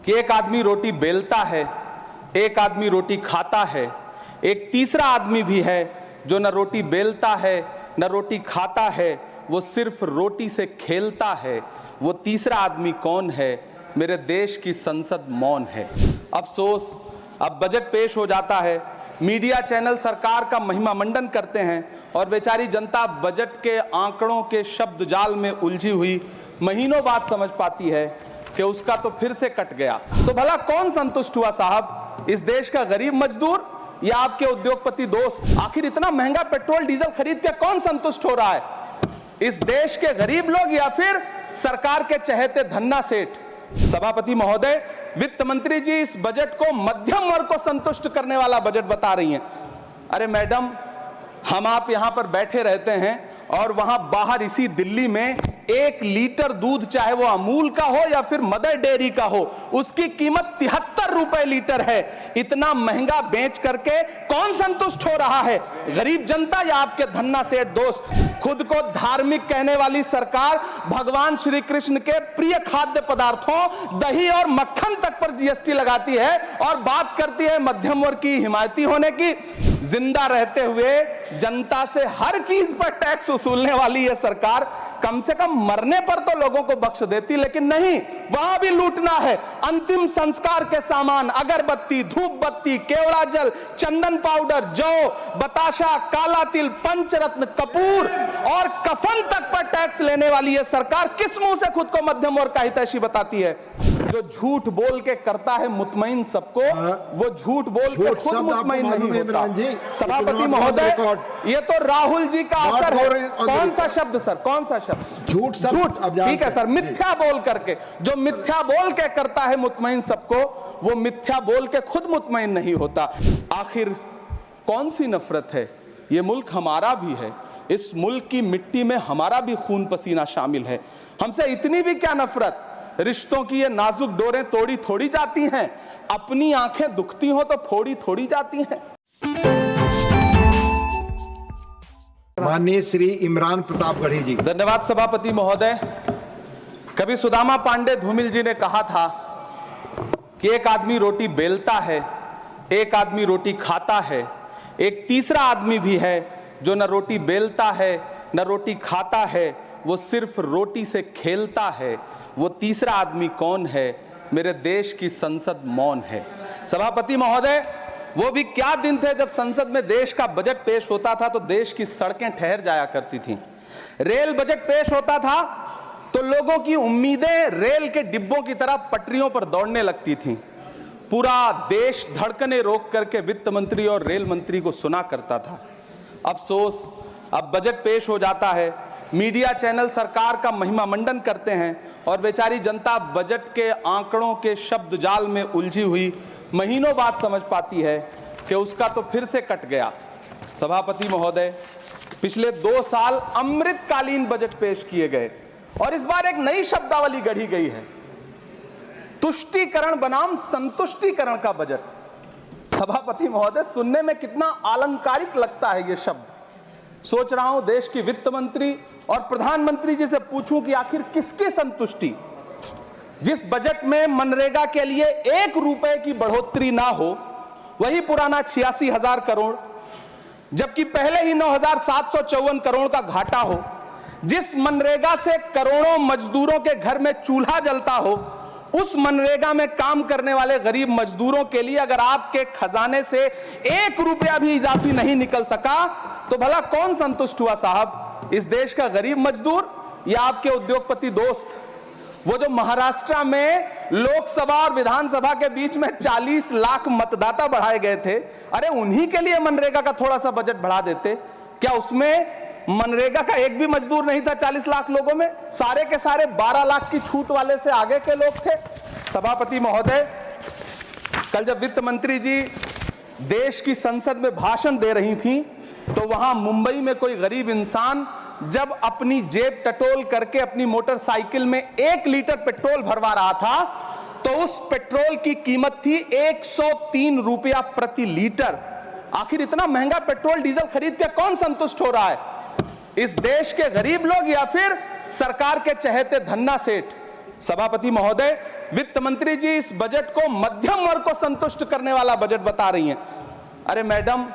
कि एक आदमी रोटी बेलता है, एक आदमी रोटी खाता है, एक तीसरा आदमी भी है जो न रोटी बेलता है न रोटी खाता है, वो सिर्फ रोटी से खेलता है। वो तीसरा आदमी कौन है? मेरे देश की संसद मौन है। अफसोस, अब बजट पेश हो जाता है, मीडिया चैनल सरकार का महिमा मंडन करते हैं और बेचारी जनता बजट के आंकड़ों के शब्द जाल में उलझी हुई महीनों बाद समझ पाती है कि उसका तो फिर से कट गया। तो भला कौन संतुष्ट हुआ साहब? इस देश का गरीब मजदूर या आपके उद्योगपति दोस्त? आखिर इतना महंगा पेट्रोल डीजल खरीद के कौन संतुष्ट हो रहा है? इस देश के गरीब लोग या फिर सरकार के चहेते धन्ना सेठ? सभापति महोदय, वित्त मंत्री जी इस बजट को मध्यम वर्ग को संतुष्ट करने वाला बजट बता रही हैं। अरे मैडम, हम आप यहां पर बैठे रहते हैं और वहां बाहर इसी दिल्ली में 1 लीटर दूध, चाहे वो अमूल का हो या फिर मदर डेयरी का हो, उसकी कीमत 73 रुपए लीटर है। इतना महंगा बेच करके कौन संतुष्ट हो रहा है? गरीब जनता या आपके धन्ना सेठ दोस्त? खुद को धार्मिक कहने वाली सरकार भगवान श्री कृष्ण के प्रिय खाद्य पदार्थों दही और मक्खन तक पर जीएसटी लगाती है और बात करती है मध्यम वर्ग की हिमायती होने की। जिंदा रहते हुए जनता से हर चीज पर टैक्स वसूलने वाली यह सरकार कम से कम मरने पर तो लोगों को बख्श देती, लेकिन नहीं, वहां भी लूटना है। अंतिम संस्कार के सामान, अगरबत्ती, धूप बत्ती, केवड़ा जल, चंदन पाउडर, जौ, बताशा, काला तिल, पंचरत्न, कपूर और कफन तक पर टैक्स लेने वाली यह सरकार किस मुंह से खुद को मध्यम वर्ग का हितैषी बताती है? जो झूठ बोल के करता है मुतमईन सबको, वो झूठ बोल के खुद मुतमईन नहीं होता। सभापति महोदय, ये तो राहुल जी का असर है। कौन सा शब्द सर? कौन सा शब्द? झूठ। झूठ, ठीक है सर। मिथ्या बोल करके, जो मिथ्या बोल के करता है मुतमईन सबको, वो मिथ्या बोल के खुद मुतमईन नहीं होता। आखिर कौन सी नफरत है? ये मुल्क हमारा भी है, इस मुल्क की मिट्टी में हमारा भी खून पसीना शामिल है। हमसे इतनी भी क्या नफरत? रिश्तों की ये नाजुक डोरें तोड़ी थोड़ी जाती हैं, अपनी आंखें दुखती हो तो फोड़ी थोड़ी जाती हैं। माननीय श्री इमरान प्रतापगढ़ी जी। धन्यवाद सभापति महोदय। कभी सुदामा पांडे धूमिल जी ने कहा था कि एक आदमी रोटी बेलता है, एक आदमी रोटी खाता है, एक तीसरा आदमी भी है जो न रोटी बेलता है न रोटी खाता है, वो सिर्फ रोटी से खेलता है। वो तीसरा आदमी कौन है? मेरे देश की संसद मौन है। सभापति महोदय, वो भी क्या दिन थे जब संसद में देश का बजट पेश होता था तो देश की सड़कें ठहर जाया करती थीं। रेल बजट पेश होता था तो लोगों की उम्मीदें रेल के डिब्बों की तरह पटरियों पर दौड़ने लगती थीं। पूरा देश धड़कने रोक करके वित्त मंत्री और रेल मंत्री को सुना करता था। अफसोस, अब बजट पेश हो जाता है, मीडिया चैनल सरकार का महिमा मंडन करते हैं और बेचारी जनता बजट के आंकड़ों के शब्द जाल में उलझी हुई महीनों बाद समझ पाती है कि उसका तो फिर से कट गया। सभापति महोदय, पिछले 2 साल अमृतकालीन बजट पेश किए गए और इस बार एक नई शब्दावली गढ़ी गई है, तुष्टीकरण बनाम संतुष्टीकरण का बजट। सभापति महोदय, सुनने में कितना अलंकारिक लगता है ये शब्द। सोच रहा हूं देश की वित्त मंत्री और प्रधानमंत्री जी से पूछूं कि आखिर किसकी संतुष्टि? जिस बजट में मनरेगा के लिए 1 रुपए की बढ़ोतरी ना हो, वही पुराना 86,000 करोड़, जबकि पहले ही 9,754 करोड़ का घाटा हो, जिस मनरेगा से करोड़ों मजदूरों के घर में चूल्हा जलता हो, उस मनरेगा में काम करने वाले गरीब मजदूरों के लिए अगर आपके खजाने से 1 रुपया भी इजाफी नहीं निकल सका, तो भला कौन संतुष्ट हुआ साहब? इस देश का गरीब मजदूर या आपके उद्योगपति दोस्त? वो जो महाराष्ट्र में लोकसभा और विधानसभा के बीच में 40 लाख मतदाता बढ़ाए गए थे, अरे उन्हीं के लिए मनरेगा का थोड़ा सा बजट बढ़ा देते। क्या उसमें मनरेगा का एक भी मजदूर नहीं था? 40 लाख लोगों में सारे के सारे 12 लाख की छूट वाले से आगे के लोग थे। सभापति महोदय, कल जब वित्त मंत्री जी देश की संसद में भाषण दे रही थी तो वहां मुंबई में कोई गरीब इंसान जब अपनी जेब टटोल करके अपनी मोटरसाइकिल में 1 लीटर पेट्रोल भरवा रहा था तो उस पेट्रोल की कीमत थी 103 रुपया प्रति लीटर। आखिर इतना महंगा पेट्रोल डीजल खरीद के कौन संतुष्ट हो रहा है? इस देश के गरीब लोग या फिर सरकार के चहेते धन्ना सेठ? सभापति महोदय, वित्त मंत्री जी इस बजट को मध्यम वर्ग को संतुष्ट करने वाला बजट बता रही हैं। अरे मैडम,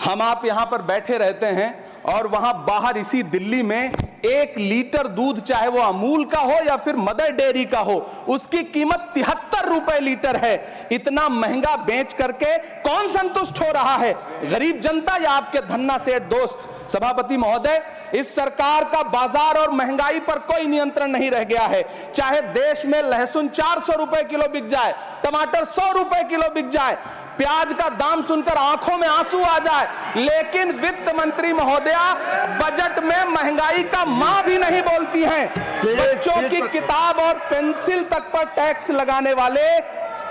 हम आप यहां पर बैठे रहते हैं और वहां बाहर इसी दिल्ली में 1 लीटर दूध, चाहे वो अमूल का हो या फिर मदर डेयरी का हो, उसकी कीमत 73 रुपए लीटर है। इतना महंगा बेच करके कौन संतुष्ट हो रहा है, गरीब जनता या आपके धन्ना सेठ दोस्त? सभापति महोदय, इस सरकार का बाजार और महंगाई पर कोई नियंत्रण नहीं रह गया है। चाहे देश में लहसुन 400 रुपए किलो बिक जाए, टमाटर 100 रुपए किलो बिक जाए, प्याज का दाम सुनकर आंखों में आंसू आ जाए, लेकिन वित्त मंत्री महोदया बजट में महंगाई का मां भी नहीं बोलती हैं। बच्चों की किताब और पेंसिल तक पर टैक्स लगाने वाले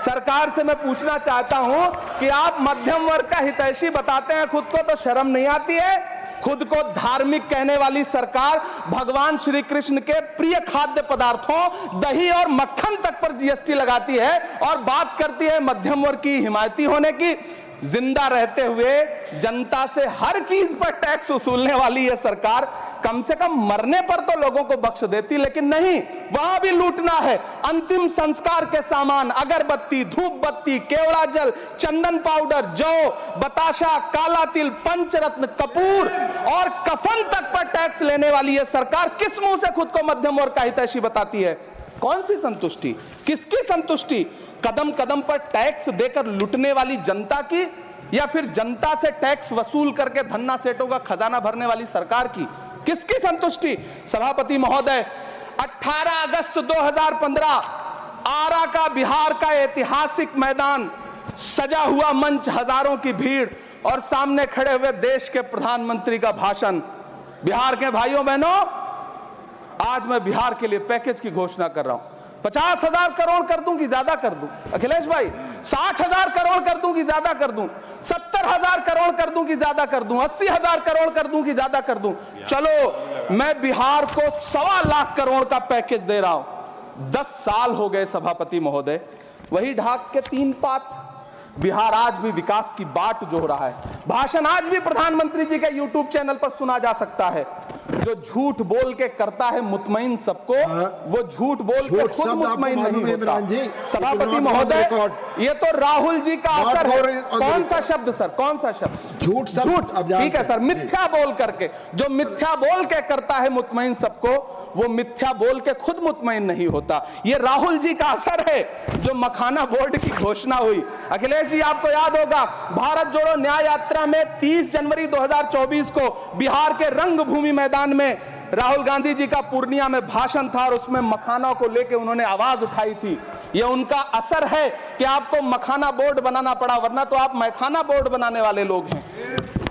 सरकार से मैं पूछना चाहता हूं कि आप मध्यम वर्ग का हितैषी बताते हैं खुद को, तो शर्म नहीं आती है? खुद को धार्मिक कहने वाली सरकार भगवान श्री कृष्ण के प्रिय खाद्य पदार्थों दही और मक्खन तक पर जीएसटी लगाती है और बात करती है मध्यम वर्ग की हिमायती होने की। जिंदा रहते हुए जनता से हर चीज पर टैक्स वसूलने वाली यह सरकार कम से कम मरने पर तो लोगों को बख्श देती, लेकिन नहीं, वहां भी लूटना है। अंतिम संस्कार के सामान, अगरबत्ती, धूप बत्ती, केवड़ा जल, चंदन पाउडर, जौ, बताशा, काला तिल, पंचरत्न, कपूर और कफन तक पर टैक्स लेने वाली यह सरकार किस मुंह से खुद को मध्यम वर्ग का हितैषी बताती है? कौन सी संतुष्टि, किसकी संतुष्टि? कदम कदम पर टैक्स देकर लुटने वाली जनता की, या फिर जनता से टैक्स वसूल करके धन्ना सेठों का खजाना भरने वाली सरकार की? किसकी संतुष्टि? सभापति महोदय, 18 अगस्त 2015 आरा का बिहार का ऐतिहासिक मैदान, सजा हुआ मंच, हजारों की भीड़ और सामने खड़े हुए देश के प्रधानमंत्री का भाषण। बिहार के भाइयों बहनों, आज मैं बिहार के लिए पैकेज की घोषणा कर रहा हूं। 50,000 करोड़ कर दूं कि ज्यादा कर दूं? अखिलेश भाई, 60,000 करोड़ कर दूं कि ज्यादा कर दूं? 70,000 करोड़ कर दूं कि ज्यादा कर दूं? 80,000 करोड़ कर दूं कि ज्यादा कर दूं? चलो, मैं बिहार को 1.25 लाख करोड़ का पैकेज दे रहा हूं। 10 साल हो गए सभापति महोदय, वही ढाक के 3 पात। बिहार आज भी विकास की बाट जोह रहा है। भाषण आज भी प्रधानमंत्री जी के यूट्यूब चैनल पर सुना जा सकता है। जो झूठ बोल के करता है मुतमईन सबको, वो झूठ बोल के खुद मुतमईन नहीं होता। सभापति महोदय, ये तो राहुल जी का असर है। कौन सा शब्द सर, कौन सा शब्द? झूठ। ठीक है सर, मिथ्या बोल करके, जो मिथ्या बोल के करता है मुतमईन सबको, वो मिथ्या बोल के खुद मुतमईन नहीं होता। ये राहुल जी का असर है। जो मखाना बोर्ड की घोषणा हुई, अखिलेश जी आपको याद होगा, भारत जोड़ो न्याय यात्रा में 30 जनवरी 2024 को बिहार के रंगभूमि मैदान में राहुल गांधी जी का पूर्णिया में भाषण था और उसमें मखाना को लेकर उन्होंने आवाज उठाई थी। यह उनका असर है कि आपको मखाना बोर्ड बनाना पड़ा, वरना तो आप मैखाना बोर्ड बनाने वाले लोग हैं।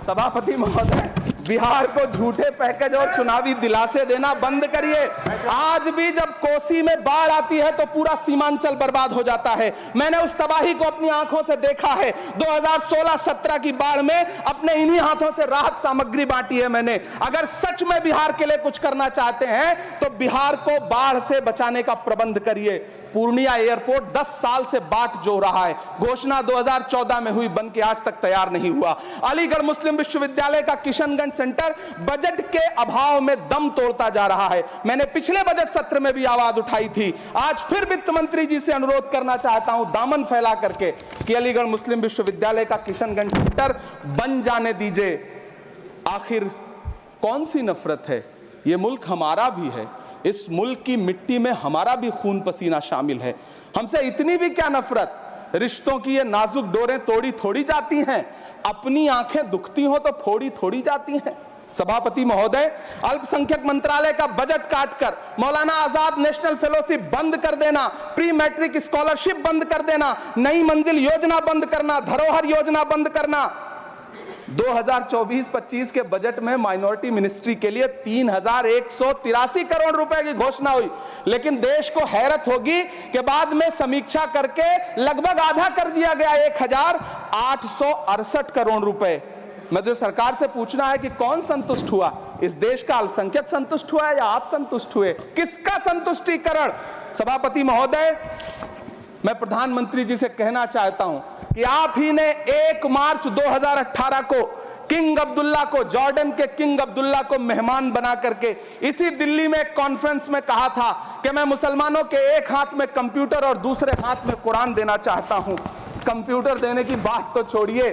सभापति महोदय, बिहार को झूठे पैकेज और चुनावी दिलासे देना बंद करिए। आज भी जब कोसी में बाढ़ आती है तो पूरा सीमांचल बर्बाद हो जाता है। मैंने उस तबाही को अपनी आंखों से देखा है। 2016-17 की बाढ़ में अपने इन्हीं हाथों से राहत सामग्री बांटी है मैंने। अगर सच में बिहार के लिए कुछ करना चाहते हैं तो बिहार को बाढ़ से बचाने का प्रबंध करिए। पूर्णिया एयरपोर्ट 10 साल से बाट जो रहा है, घोषणा 2014 में हुई, बन के आज तक तैयार नहीं हुआ। अलीगढ़ मुस्लिम विश्वविद्यालय का किशनगंज सेंटर बजट के अभाव में दम तोड़ता जा रहा है। मैंने पिछले बजट सत्र में भी आवाज उठाई थी। आज फिर वित्त मंत्री जी से अनुरोध करना चाहता हूं, दामन फैला करके, कि अलीगढ़ मुस्लिम विश्वविद्यालय का किशनगंज सेंटर बन जाने दीजिए। आखिर कौन सी नफरत है? यह मुल्क हमारा भी है, इस मुल्क की मिट्टी में हमारा भी खून पसीना शामिल है। हमसे इतनी भी क्या नफरत? रिश्तों की ये नाजुक डोरें तोड़ी थोड़ी जाती हैं, अपनी आंखें दुखती हो तो फोड़ी थोड़ी जाती हैं। सभापति महोदय, अल्पसंख्यक मंत्रालय का बजट काटकर मौलाना आजाद नेशनल फेलोशिप बंद कर देना, प्री मैट्रिक स्कॉलरशिप बंद कर देना, नई मंजिल योजना बंद करना, धरोहर योजना बंद करना। 2024-25 के बजट में माइनॉरिटी मिनिस्ट्री के लिए 3,183 करोड़ रुपए की घोषणा हुई, लेकिन देश को हैरत होगी कि बाद में समीक्षा करके लगभग आधा कर दिया गया, 1,868 करोड़ रुपए। मुझे सरकार से पूछना है कि कौन संतुष्ट हुआ? इस देश का अल्पसंख्यक संतुष्ट हुआ या आप संतुष्ट हुए? किसका संतुष्टिकरण? सभापति महोदय, मैं प्रधानमंत्री जी से कहना चाहता हूं कि आप ही ने 1 मार्च 2018 को किंग अब्दुल्ला को, जॉर्डन के किंग अब्दुल्ला को मेहमान बना करके इसी दिल्ली में एक कॉन्फ्रेंस में कहा था कि मैं मुसलमानों के एक हाथ में कंप्यूटर और दूसरे हाथ में कुरान देना चाहता हूं। कंप्यूटर देने की बात तो छोड़िए,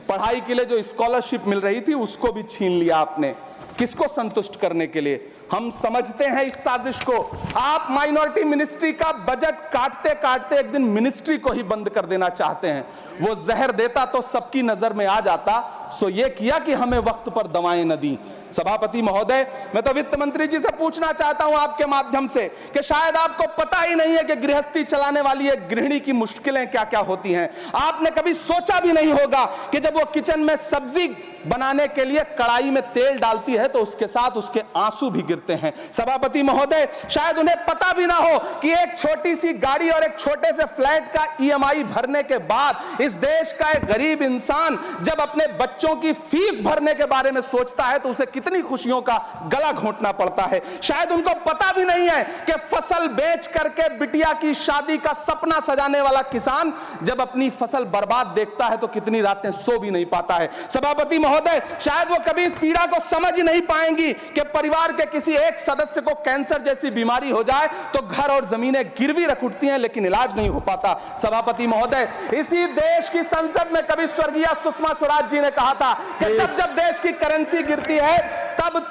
पढ़ाई के लिए जो स्कॉलरशिप मिल रही थी उसको भी छीन लिया आपने। किसको संतुष्ट करने के लिए? हम समझते हैं इस साजिश को। आप माइनॉरिटी मिनिस्ट्री का बजट काटते काटते एक दिन मिनिस्ट्री को ही बंद कर देना चाहते हैं। वो जहर देता तो सबकी नजर में आ जाता, सो ये किया कि हमें वक्त पर दवाएं न दी। सभापति महोदय, मैं तो वित्त मंत्री जी से पूछना चाहता हूं आपके माध्यम से कि शायद आपको पता ही नहीं है कि गृहस्थी चलाने वाली एक गृहिणी की मुश्किलें क्या क्या होती हैं। आपने कभी सोचा भी नहीं होगा कि जब वो किचन में सब्जी बनाने के लिए कढ़ाई में तेल डालती है तो उसके साथ उसके आंसू भी गिरते हैं। सभापति महोदय, शायद उन्हें पता भी ना हो कि एक छोटी सी गाड़ी और एक छोटे से फ्लैट का ईएमआई भरने के बाद इस देश का एक गरीब इंसान जब अपने बच्चों की फीस भरने के बारे में सोचता है तो उसे कितनी खुशियों का गला घोंटना पड़ता है। शायद उनको पता भी नहीं है कि फसल बेच करके बिटिया की शादी का सपना सजाने वाला किसान जब अपनी फसल बर्बाद देखता है तो कितनी रातें सो भी नहीं पाता है। सभापति महोदय, शायद वो कभी इस पीड़ा को समझ ही नहीं पाएंगी कि परिवार के किसी एक सदस्य को कैंसर जैसी बीमारी हो जाए तो घर और जमीनें गिरवी रख उठती हैं लेकिन इलाज नहीं हो पाता। सभापति महोदय, इसी देश की संसद में कभी स्वर्गीय सुषमा स्वराज जी ने कहा था कि जब देश की करेंसी गिरती है तब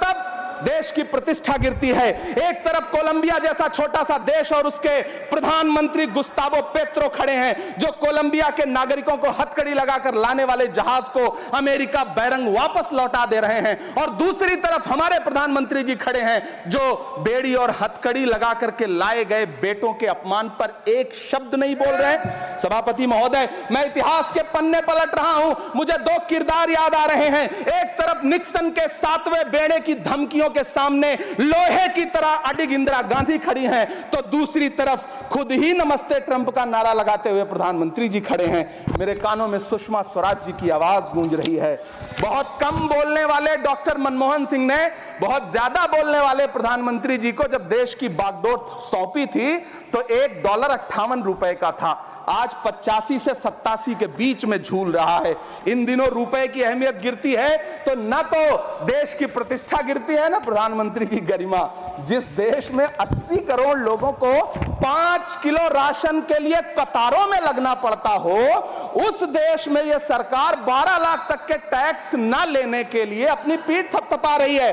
देश की प्रतिष्ठा गिरती है। एक तरफ कोलंबिया जैसा छोटा सा देश और उसके प्रधानमंत्री गुस्तावो पेत्रो खड़े हैं जो कोलंबिया के नागरिकों को हथकड़ी लगाकर लाने वाले जहाज को अमेरिका बैरंग वापस लौटा दे रहे हैं, और दूसरी तरफ हमारे प्रधानमंत्री जी खड़े हैं जो बेड़ी और हथकड़ी लगा करके लाए गए बेटों के अपमान पर एक शब्द नहीं बोल रहे हैं। सभापति महोदय, मैं इतिहास के पन्ने पलट रहा हूं, मुझे दो किरदार याद आ रहे हैं। एक तरफ निक्सन के 7वें बेड़े की धमकियों के सामने लोहे की तरह अडिग इंदिरा गांधी खड़ी हैं, तो दूसरी तरफ खुद ही नमस्ते ट्रंप का नारा लगाते हुए प्रधानमंत्री जी खड़े हैं। मेरे कानों में सुषमा स्वराज जी की आवाज गूंज रही है। बहुत कम बोलने वाले डॉक्टर मनमोहन सिंह ने बहुत ज्यादा बोलने वाले प्रधानमंत्री जी को जब देश की बागडोर सौंपी थी तो $1.58 का था, आज 85 से 87 के बीच में झूल रहा है। इन दिनों रुपए की अहमियत गिरती है तो न तो देश की प्रतिष्ठा गिरती है ना प्रधानमंत्री की गरिमा। जिस देश में 80 करोड़ लोगों को 5 किलो राशन के लिए कतारों में लगना पड़ता हो, उस देश में यह सरकार 12 लाख तक के टैक्स न लेने के लिए अपनी पीठ थपथपा रही है।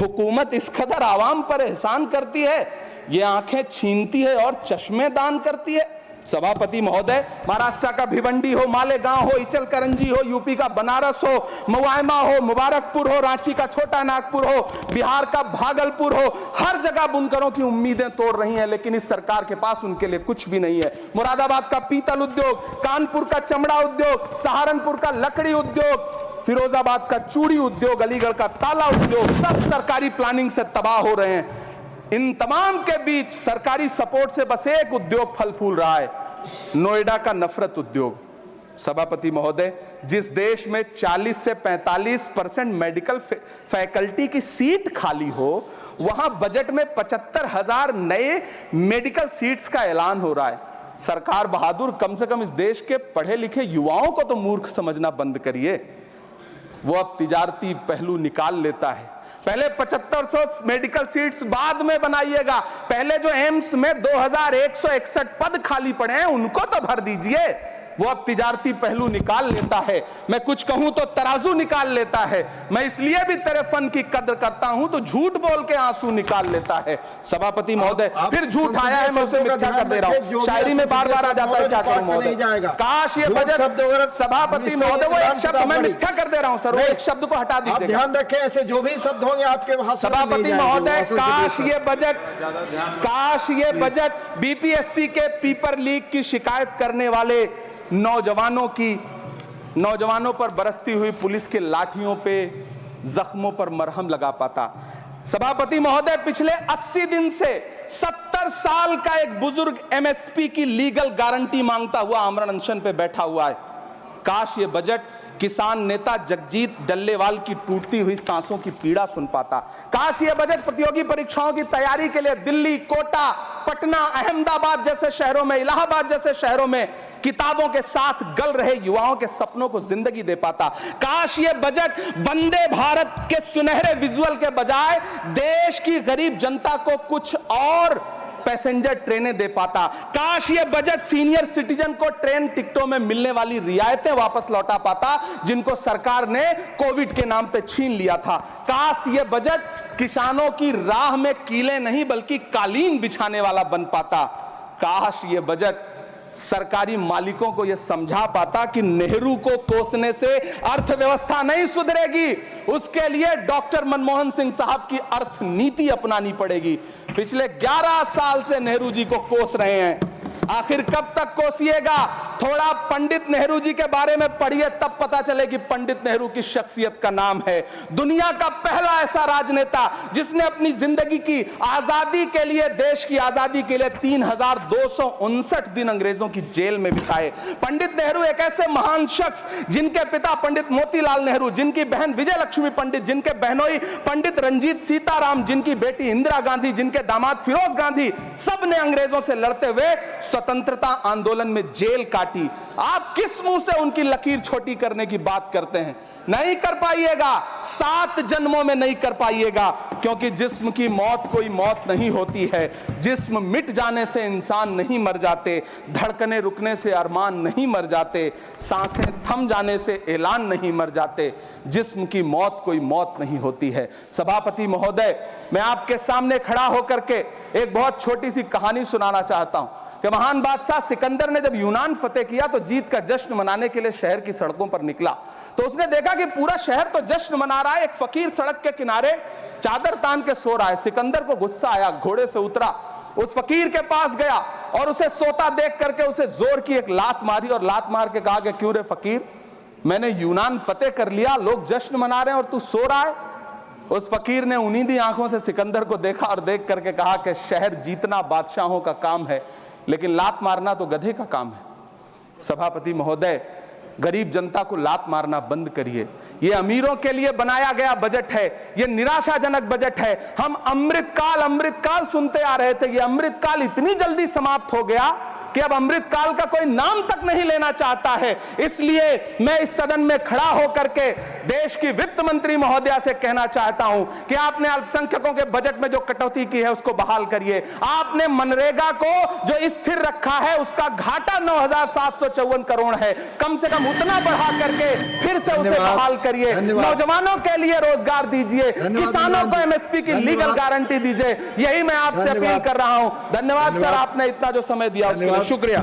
हुकूमत इस कदर आवाम पर एहसान करती है, ये आंखें छीनती है और चश्मे दान करती है। सभापति महोदय, महाराष्ट्र का भिवंडी हो, मालेगांव हो, इचलकरंजी हो, यूपी का बनारस हो, मुआयमा हो, मुबारकपुर हो, रांची का छोटा नागपुर हो, बिहार का भागलपुर हो, हर जगह बुनकरों की उम्मीदें तोड़ रही हैं, लेकिन इस सरकार के पास उनके लिए कुछ भी नहीं है। मुरादाबाद का पीतल उद्योग, कानपुर का चमड़ा उद्योग, सहारनपुर का लकड़ी उद्योग, फिरोजाबाद का चूड़ी उद्योग, अलीगढ़ का ताला उद्योग, सब सरकारी प्लानिंग से तबाह हो रहे हैं। इन तमाम के बीच सरकारी सपोर्ट से बस एक उद्योग फल फूल रहा है, नोएडा का नफरत उद्योग। सभापति महोदय, जिस देश में 40 से 45% मेडिकल फैकल्टी की सीट खाली हो, वहां बजट में 75,000 नए मेडिकल सीट्स का ऐलान हो रहा है। सरकार बहादुर, कम से कम इस देश के पढ़े लिखे युवाओं को तो मूर्ख समझना बंद करिए। वो अब तिजारती पहलू निकाल लेता है। पहले 7500 मेडिकल सीट्स बाद में बनाइएगा, पहले जो एम्स में 2161 पद खाली पड़े हैं उनको तो भर दीजिए। वो अब तिजारती पहलू निकाल लेता है। मैं कुछ कहूं तो तराजू निकाल लेता है। मैं इसलिए भी तेरे फन की कद्र करता हूं तो झूठ बोल के आंसू निकाल लेता है। सभापति महोदय, फिर झूठ आया है, मैं उसे मिथ्या कर दे रहा हूं। शायरी में बार बार आ जाता है, क्या करूं महोदय। काश ये बजट, सभापति महोदय, वो एक शब्द मैं मिथ्या कर दे रहा हूं सर, वो एक शब्द को हटा दीजिए। ध्यान रखें, ऐसे जो भी शब्द होंगे आपके भाषण में। सभापति महोदय, काश ये बजट बीपीएससी के पेपर लीक की शिकायत करने वाले नौजवानों पर बरसती हुई पुलिस के लाठियों पे, जख्मों पर मरहम लगा पाता। सभापति महोदय, पिछले 80 दिन से 70 साल का एक बुजुर्ग एमएसपी की लीगल गारंटी मांगता हुआ आमरण अनशन पे बैठा हुआ है। काश ये बजट किसान नेता जगजीत डल्लेवाल की टूटती हुई सांसों की पीड़ा सुन पाता। काश ये बजट प्रतियोगी परीक्षाओं की तैयारी के लिए दिल्ली, कोटा, पटना, अहमदाबाद जैसे शहरों में, इलाहाबाद जैसे शहरों में किताबों के साथ गल रहे युवाओं के सपनों को जिंदगी दे पाता। काश ये बजट वंदे भारत के सुनहरे विजुअल के बजाय देश की गरीब जनता को कुछ और पैसेंजर ट्रेनें दे पाता। काश ये बजट सीनियर सिटीजन को ट्रेन टिकटों में मिलने वाली रियायतें वापस लौटा पाता जिनको सरकार ने कोविड के नाम पे छीन लिया था। काश ये बजट किसानों की राह में कीलें नहीं बल्कि कालीन बिछाने वाला बन पाता। काश ये बजट सरकारी मालिकों को यह समझा पाता कि नेहरू को कोसने से अर्थव्यवस्था नहीं सुधरेगी, उसके लिए डॉक्टर मनमोहन सिंह साहब की अर्थ नीति अपनानी पड़ेगी। पिछले 11 साल से नेहरू जी को कोस रहे हैं, आखिर कब तक कोसिएगा? थोड़ा पंडित नेहरू जी के बारे में पढ़िए, तब पता चले कि पंडित नेहरू की शख्सियत का नाम है। दुनिया का पहला ऐसा राजनेता जिसने अपनी जिंदगी की आजादी के लिए, देश की आजादी के लिए 3259 दिन अंग्रेजों की जेल में बिताए। पंडित नेहरू एक ऐसे महान शख्स जिनके पिता पंडित मोतीलाल नेहरू, जिनकी बहन विजय लक्ष्मी पंडित, जिनके बहनोई पंडित रंजीत सीताराम, जिनकी बेटी इंदिरा गांधी, जिनके दामाद फिरोज गांधी, सब ने अंग्रेजों से लड़ते हुए स्वतंत्रता आंदोलन में जेल काटी। आप किस मुंह से उनकी लकीर छोटी करने की बात करते हैं? नहीं कर पाइएगा, 7 जन्मों में नहीं कर पाइएगा, क्योंकि जिस्म की मौत कोई मौत नहीं होती है। जिस्म मिट जाने से इंसान नहीं मर जाते, धड़कने रुकने से अरमान नहीं मर जाते, सांसें थम जाने से ऐलान नहीं मर जाते। जिस्म की मौत कोई मौत नहीं होती है। सभापति महोदय, मैं आपके सामने खड़ा होकर के एक बहुत छोटी सी कहानी सुनाना चाहता हूं कि महान बादशाह सिकंदर ने जब यूनान फतेह किया तो जीत का जश्न मनाने के लिए शहर की सड़कों पर निकला। तो उसने देखा कि पूरा शहर तो जश्न मना रहा है, एक फकीर सड़क के किनारे चादर तान के सो रहा है। सिकंदर को गुस्सा आया, घोड़े से उतरा, उस फकीर के पास गया और उसे सोता देख करके उसे जोर की एक लात मारी और लात मार के कहा कि क्यों रे फकीर, मैंने यूनान फतेह कर लिया, लोग जश्न मना रहे हैं और तू सो रहा है। उस फकीर ने उन्नीदी आंखों से सिकंदर को देखा और देख करके कहा कि शहर जीतना बादशाहों का काम है, लेकिन लात मारना तो गधे का काम है। सभापति महोदय, गरीब जनता को लात मारना बंद करिए। यह अमीरों के लिए बनाया गया बजट है, यह निराशाजनक बजट है। हम अमृतकाल सुनते आ रहे थे, यह अमृतकाल इतनी जल्दी समाप्त हो गया कि अब अमृतकाल का कोई नाम तक नहीं लेना चाहता है। इसलिए मैं इस सदन में खड़ा होकर के देश की वित्त मंत्री महोदया से कहना चाहता हूं कि आपने अल्पसंख्यकों के बजट में जो कटौती की है उसको बहाल करिए। आपने मनरेगा को जो स्थिर रखा है उसका घाटा 9,754 करोड़ है, कम से कम उतना बढ़ा करके फिर से उसे बहाल करिए। नौजवानों के लिए रोजगार दीजिए, किसानों को एमएसपी की लीगल गारंटी दीजिए। यही मैं आपसे अपील कर रहा हूं। धन्यवाद सर, आपने इतना जो समय दिया उसके लिए शुक्रिया।